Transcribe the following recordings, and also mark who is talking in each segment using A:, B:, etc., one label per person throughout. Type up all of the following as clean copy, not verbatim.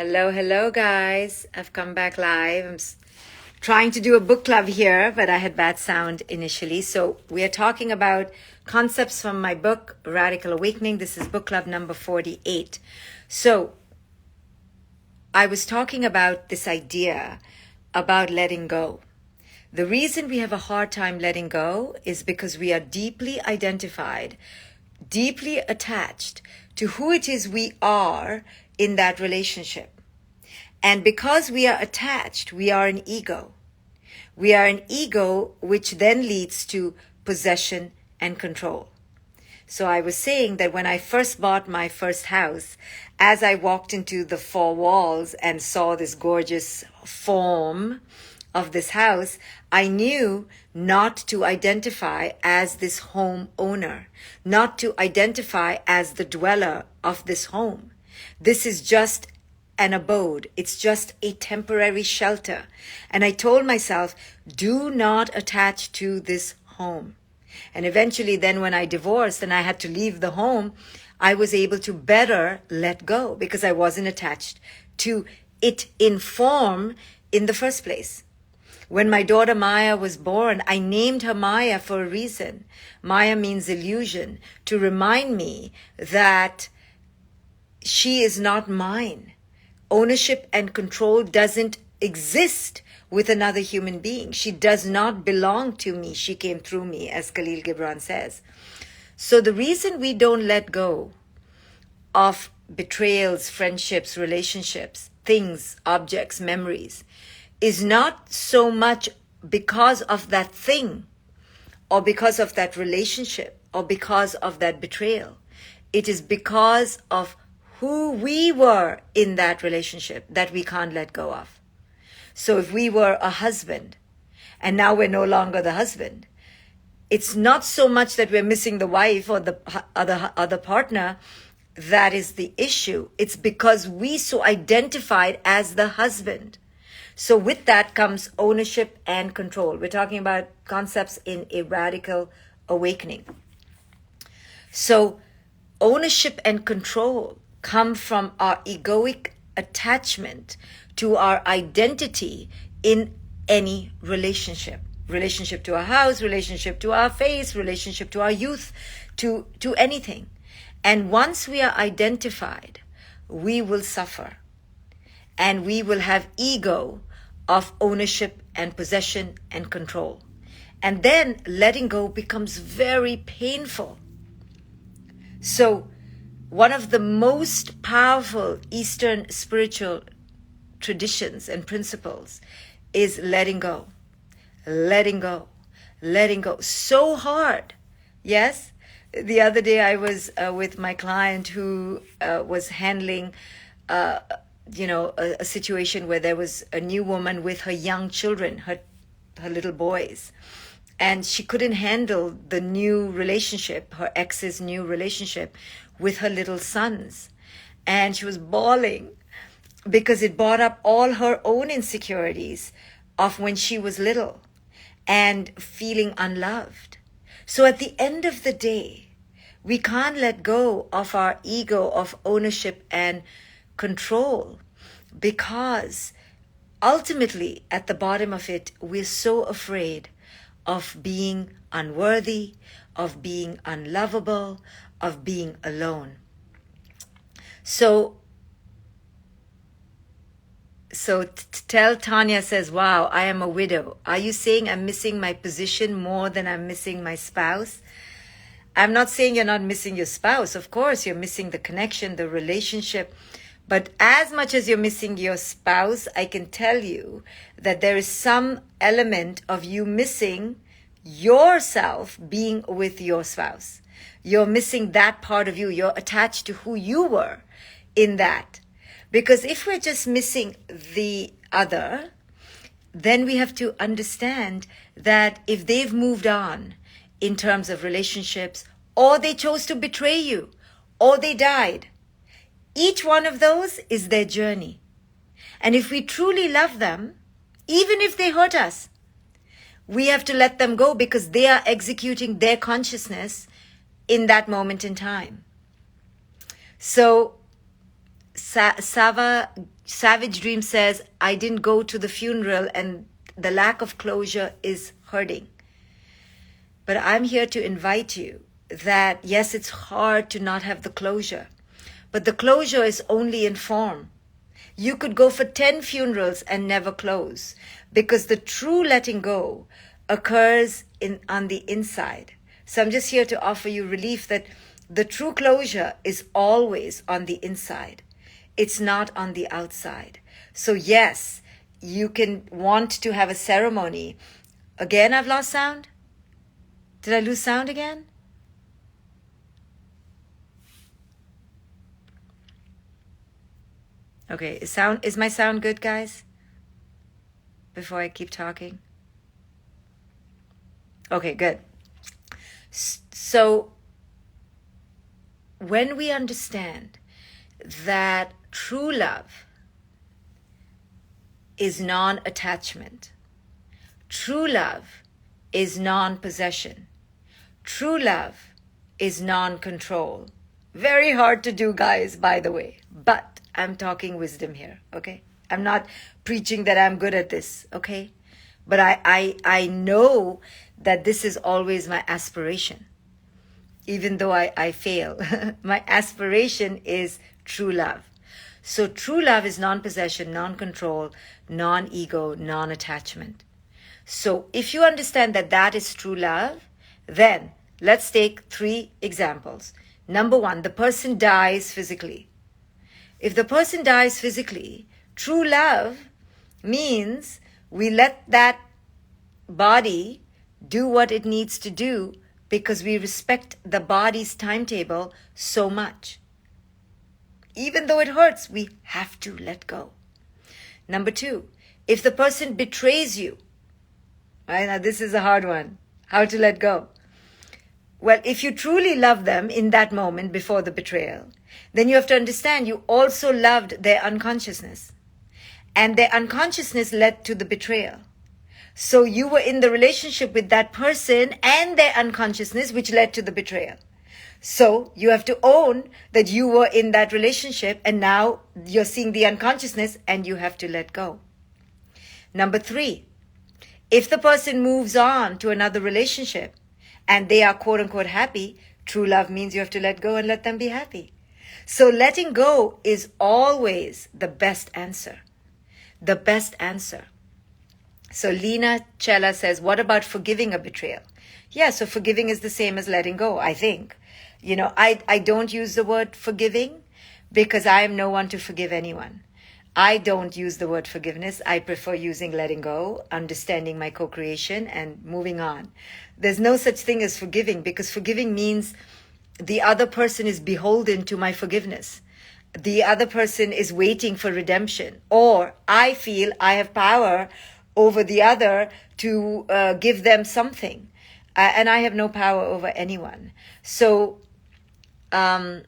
A: Hello, guys. I've come back live. Trying to do a book club here, but I had bad sound initially. So we are talking about concepts from my book, Radical Awakening. This is book club number 48. So I was talking about this idea about letting go. The reason we have a hard time letting go is because we are deeply identified, deeply attached to who it is we are in that relationship. And because we are attached, we are an ego. We are an ego which then leads to possession and control. So I was saying that when I first bought my first house, as I walked into the four walls and saw this gorgeous form of this house, I knew not to identify as this home owner, not to identify as the dweller of this home. This is just an abode. It's just a temporary shelter. And I told myself, do not attach to this home. And eventually then when I divorced and I had to leave the home, I was able to better let go because I wasn't attached to it in form in the first place. When my daughter Maya was born, I named her Maya for a reason. Maya means illusion, to remind me that she is not mine. Ownership and control doesn't exist with another human being. She does not belong to me. She came through me, as Khalil Gibran says. So the reason we don't let go of betrayals, friendships, relationships, things, objects, memories, is not so much because of that thing or because of that relationship or because of that betrayal. It is because of who we were in that relationship that we can't let go of. So if we were a husband and now we're no longer the husband, it's not so much that we're missing the wife or the other partner that is the issue. It's because we so identified as the husband. So with that comes ownership and control. We're talking about concepts in a radical awakening. So ownership and control come from our egoic attachment to our identity in any relationship. Relationship to our house, relationship to our face, relationship to our youth, to anything. And once we are identified, we will suffer. And we will have ego of ownership and possession and control. And then letting go becomes very painful. So one of the most powerful Eastern spiritual traditions and principles is letting go. Letting go. Letting go. So hard. Yes? The other day I was with my client who was handling a situation where there was a new woman with her young children, her little boys. And she couldn't handle the new relationship, her ex's new relationship with her little sons. And she was bawling because it brought up all her own insecurities of when she was little and feeling unloved. So at the end of the day, we can't let go of our ego of ownership and control because ultimately at the bottom of it, we're so afraid of being unworthy, of being unlovable, of being alone. So tell Tanya says, wow, I am a widow. Are you saying I'm missing my position more than I'm missing my spouse? I'm not saying you're not missing your spouse. Of course, you're missing the connection, the relationship. But as much as you're missing your spouse, I can tell you that there is some element of you missing yourself being with your spouse. You're missing that part of you. You're attached to who you were in that. Because if we're just missing the other, then we have to understand that if they've moved on in terms of relationships, or they chose to betray you, or they died, each one of those is their journey. And if we truly love them, even if they hurt us, we have to let them go because they are executing their consciousness in that moment in time. So Sava Savage Dream says, I didn't go to the funeral and the lack of closure is hurting. But I'm here to invite you that, yes, it's hard to not have the closure, but the closure is only in form. You could go for 10 funerals and never close, because the true letting go occurs on the inside. So I'm just here to offer you relief that the true closure is always on the inside. It's not on the outside. So yes, you can want to have a ceremony. Again, I've lost sound? Did I lose sound again? Okay, is my sound good, guys? Before I keep talking? Okay, good. So when we understand that true love is non-attachment, true love is non-possession, true love is non-control. Very hard to do, guys, by the way, but I'm talking wisdom here, okay? I'm not preaching that I'm good at this, okay? But I know that this is always my aspiration, even though I fail. My aspiration is true love. So true love is non-possession, non-control, non-ego, non-attachment. So if you understand that that is true love, then let's take 3 examples. Number 1, the person dies physically. If the person dies physically, true love means we let that body do what it needs to do because we respect the body's timetable so much. Even though it hurts, we have to let go. Number 2, if the person betrays you, right? Now this is a hard one, how to let go. Well, if you truly love them in that moment before the betrayal, then you have to understand you also loved their unconsciousness. And their unconsciousness led to the betrayal. So you were in the relationship with that person and their unconsciousness, which led to the betrayal. So you have to own that you were in that relationship and now you're seeing the unconsciousness and you have to let go. Number 3, if the person moves on to another relationship and they are quote unquote happy, true love means you have to let go and let them be happy. So letting go is always the best answer. The best answer. So Lena Chella says, what about forgiving a betrayal? Yeah, so forgiving is the same as letting go, I think. You know, I don't use the word forgiving because I am no one to forgive anyone. I don't use the word forgiveness. I prefer using letting go, understanding my co-creation, and moving on. There's no such thing as forgiving because forgiving means the other person is beholden to my forgiveness. The other person is waiting for redemption, or I feel I have power over the other to give them something. And I have no power over anyone. So, Tell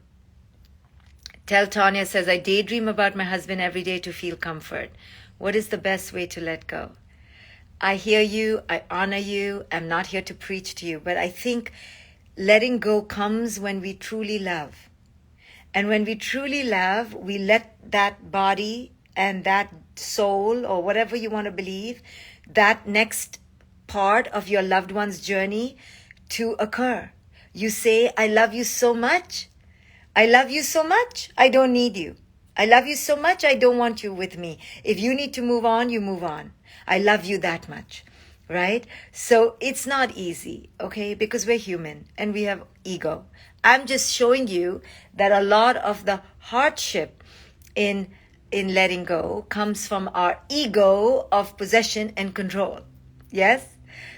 A: Tanya says, I daydream about my husband every day to feel comfort. What is the best way to let go? I hear you. I honor you. I'm not here to preach to you. But I think letting go comes when we truly love. And when we truly love, we let that body and that soul, or whatever you want to believe, that next part of your loved one's journey to occur. You say, I love you so much. I love you so much. I don't need you. I love you so much. I don't want you with me. If you need to move on, you move on. I love you that much. Right? So it's not easy, okay? Because we're human and we have ego. I'm just showing you that a lot of the hardship in letting go comes from our ego of possession and control. Yes?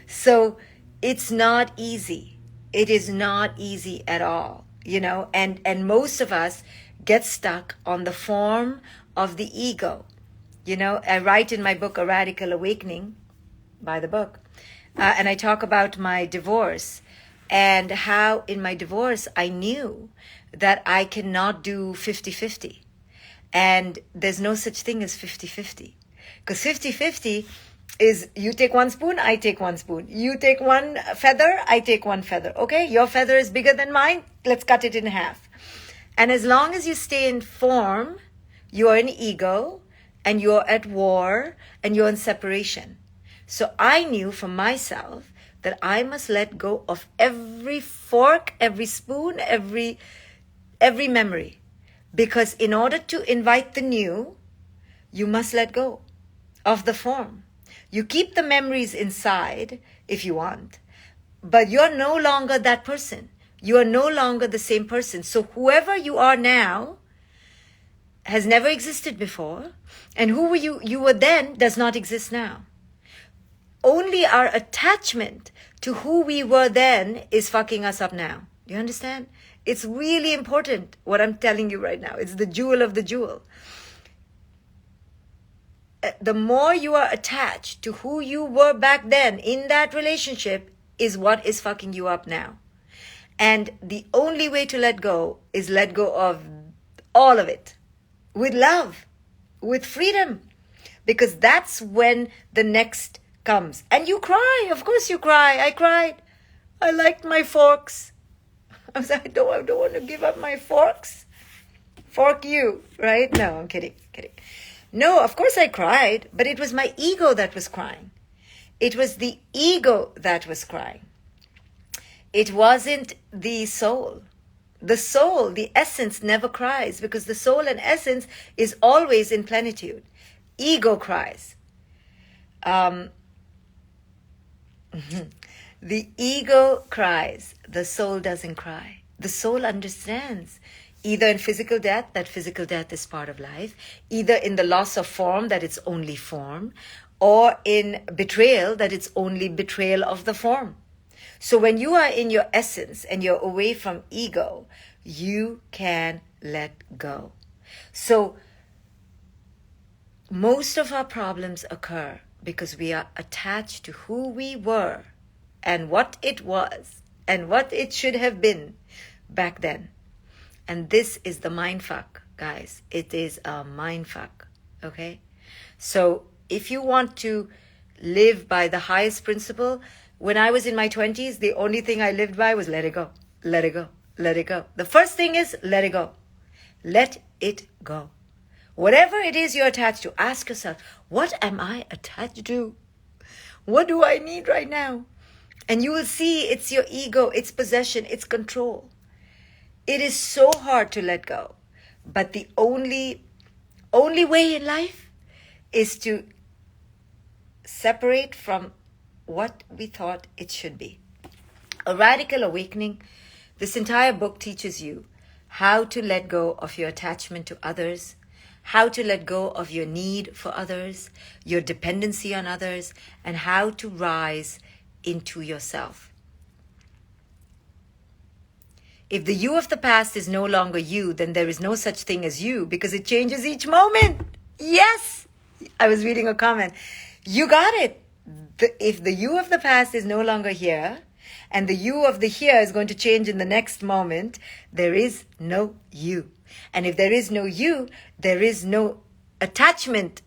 A: So it's not easy. It is not easy at all, you know, and most of us get stuck on the form of the ego. You know, I write in my book, A Radical Awakening, by the book, and I talk about my divorce and how in my divorce I knew that I cannot do 50-50. And there's no such thing as 50-50. Because 50-50 is you take one spoon, I take one spoon. You take one feather, I take one feather. Okay, your feather is bigger than mine. Let's cut it in half. And as long as you stay in form, you are in ego, and you're at war and you're in separation. So I knew for myself that I must let go of every fork, every spoon, every memory. Because in order to invite the new, you must let go of the form. You keep the memories inside if you want, but you're no longer that person. You are no longer the same person. So whoever you are now has never existed before, and who you were then does not exist now. Only our attachment to who we were then is fucking us up now. You understand? It's really important what I'm telling you right now. It's the jewel of the jewel. The more you are attached to who you were back then in that relationship is what is fucking you up now. And the only way to let go is let go of all of it with love, with freedom, because that's when the next comes. And you cry. Of course you cry. I cried. I liked my forks. I was like, I don't want to give up my forks. Fork you, right? No, I'm kidding. No, of course I cried, but it was my ego that was crying. It was the ego that was crying. It wasn't the soul. The soul, the essence, never cries because the soul and essence is always in plenitude. Ego cries. The ego cries. The soul doesn't cry. The soul understands. Either in physical death, that physical death is part of life. Either in the loss of form, that it's only form. Or in betrayal, that it's only betrayal of the form. So when you are in your essence and you're away from ego, you can let go. So most of our problems occur because we are attached to who we were and what it was and what it should have been back then. And this is the mindfuck, guys. It is a mindfuck, okay? So if you want to live by the highest principle, when I was in my 20s, the only thing I lived by was let it go, let it go, let it go. The first thing is let it go. Let it go. Whatever it is you're attached to, ask yourself, what am I attached to? What do I need right now? And you will see it's your ego, it's possession, it's control. It is so hard to let go. But the only way in life is to separate from what we thought it should be. A Radical Awakening, this entire book teaches you how to let go of your attachment to others, how to let go of your need for others, your dependency on others, and how to rise into yourself. If the you of the past is no longer you, then there is no such thing as you because it changes each moment. Yes! I was reading a comment. You got it. If the you of the past is no longer here and the you of the here is going to change in the next moment, there is no you. And if there is no you, there is no attachment.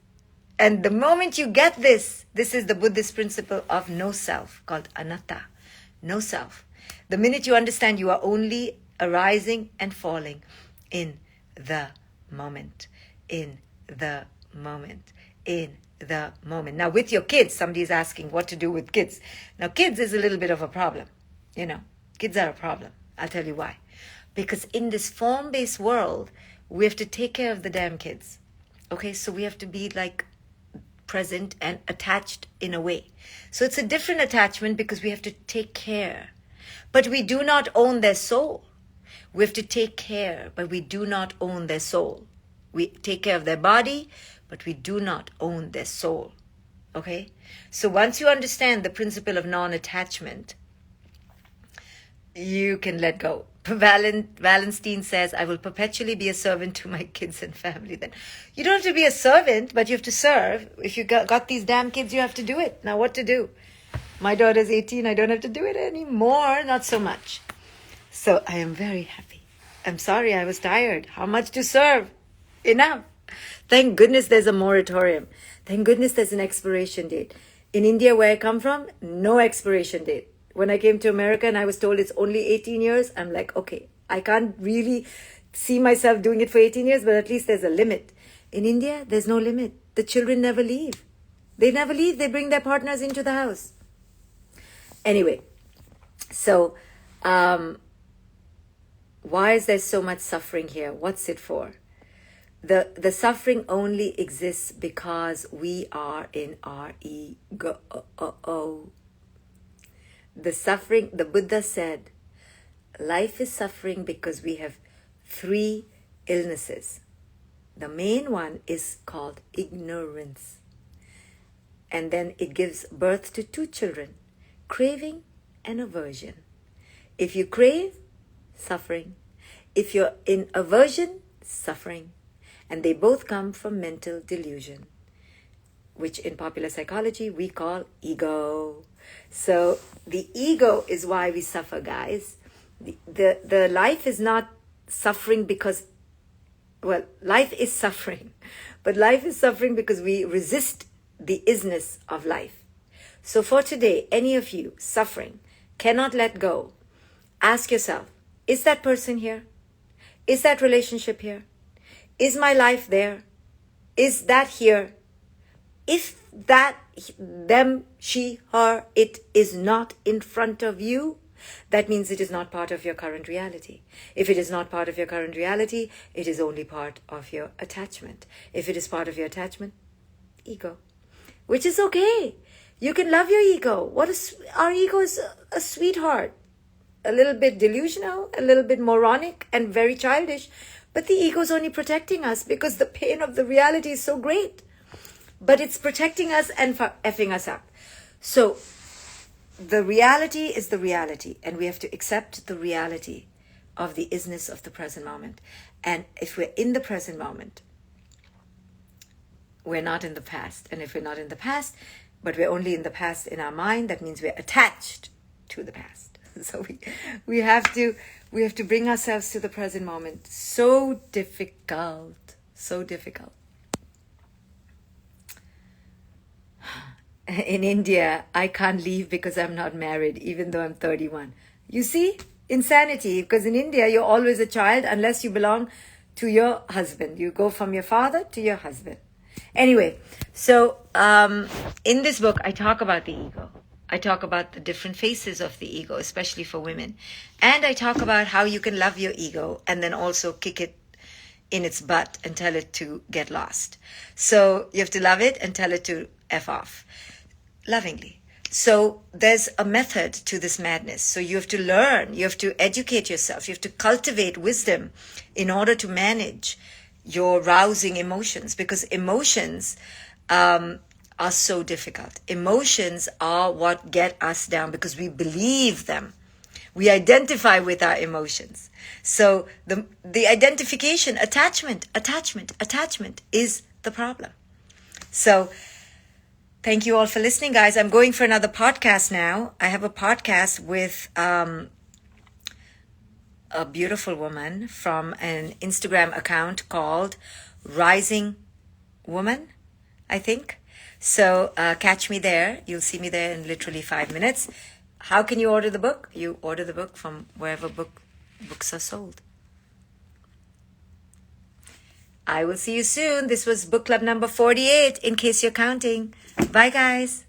A: And the moment you get this is the Buddhist principle of no self called anatta, no self. The minute you understand you are only arising and falling in the moment, in the moment, in the moment. Now with your kids, somebody is asking what to do with kids. Now kids is a little bit of a problem. Kids are a problem. I'll tell you why. Because in this form-based world, we have to take care of the damn kids. Okay, so we have to be like present and attached in a way. So it's a different attachment because we have to take care. But we do not own their soul. We have to take care, but we do not own their soul. We take care of their body, but we do not own their soul. Okay? So once you understand the principle of non-attachment, you can let go. Wallenstein says, I will perpetually be a servant to my kids and family. Then you don't have to be a servant, but you have to serve. If you got these damn kids, you have to do it. Now what to do? My daughter's 18. I don't have to do it anymore. Not so much. So I am very happy. I'm sorry, I was tired. How much to serve? Enough. Thank goodness there's a moratorium. Thank goodness there's an expiration date. In India, where I come from, no expiration date. When I came to America and I was told it's only 18 years, I'm like, okay, I can't really see myself doing it for 18 years, but at least there's a limit. In India, there's no limit. the children never leave. They never leave. They bring their partners into the house. Anyway, so why is there so much suffering here? What's it for? The suffering only exists because we are in our ego. The suffering, the Buddha said, life is suffering because we have 3 illnesses. The main one is called ignorance. And then it gives birth to 2 children, craving and aversion. If you crave, suffering. If you're in aversion, suffering. And they both come from mental delusion, which in popular psychology we call ego. So the ego is why we suffer, guys. The life is not suffering because, well, life is suffering, but life is suffering because we resist the isness of life. So for today, any of you suffering, cannot let go, ask yourself, is that person here? Is that relationship here? Is my life there? Is that here? If that, them, she, her, it is not in front of you, that means it is not part of your current reality. If it is not part of your current reality, it is only part of your attachment. If it is part of your attachment, ego, which is okay. You can love your ego. Our ego is a sweetheart, a little bit delusional, a little bit moronic, and very childish. But the ego is only protecting us because the pain of the reality is so great. But it's protecting us and effing us up. So the reality is the reality, and we have to accept the reality of the isness of the present moment. And if we're in the present moment, we're not in the past. And if we're not in the past, but we're only in the past in our mind, that means we're attached to the past. So we have to bring ourselves to the present moment. So difficult, so difficult. In India, I can't leave because I'm not married, even though I'm 31. You see, insanity, because in India, you're always a child unless you belong to your husband. You go from your father to your husband. Anyway, so in this book, I talk about the ego. I talk about the different faces of the ego, especially for women. And I talk about how you can love your ego and then also kick it in its butt and tell it to get lost. So you have to love it and tell it to F off, lovingly. So there's a method to this madness. So you have to learn, you have to educate yourself, you have to cultivate wisdom in order to manage your rousing emotions, because emotions are so difficult. Emotions are what get us down because we believe them. We identify with our emotions. So the identification, attachment is the problem. So thank you all for listening, guys. I'm going for another podcast now. I have a podcast with a beautiful woman from an Instagram account called Rising Woman, I think. So catch me there. You'll see me there in literally 5 minutes. How can you order the book? You order the book from wherever books are sold. I will see you soon. This was book club number 48, in case you're counting. Bye, guys.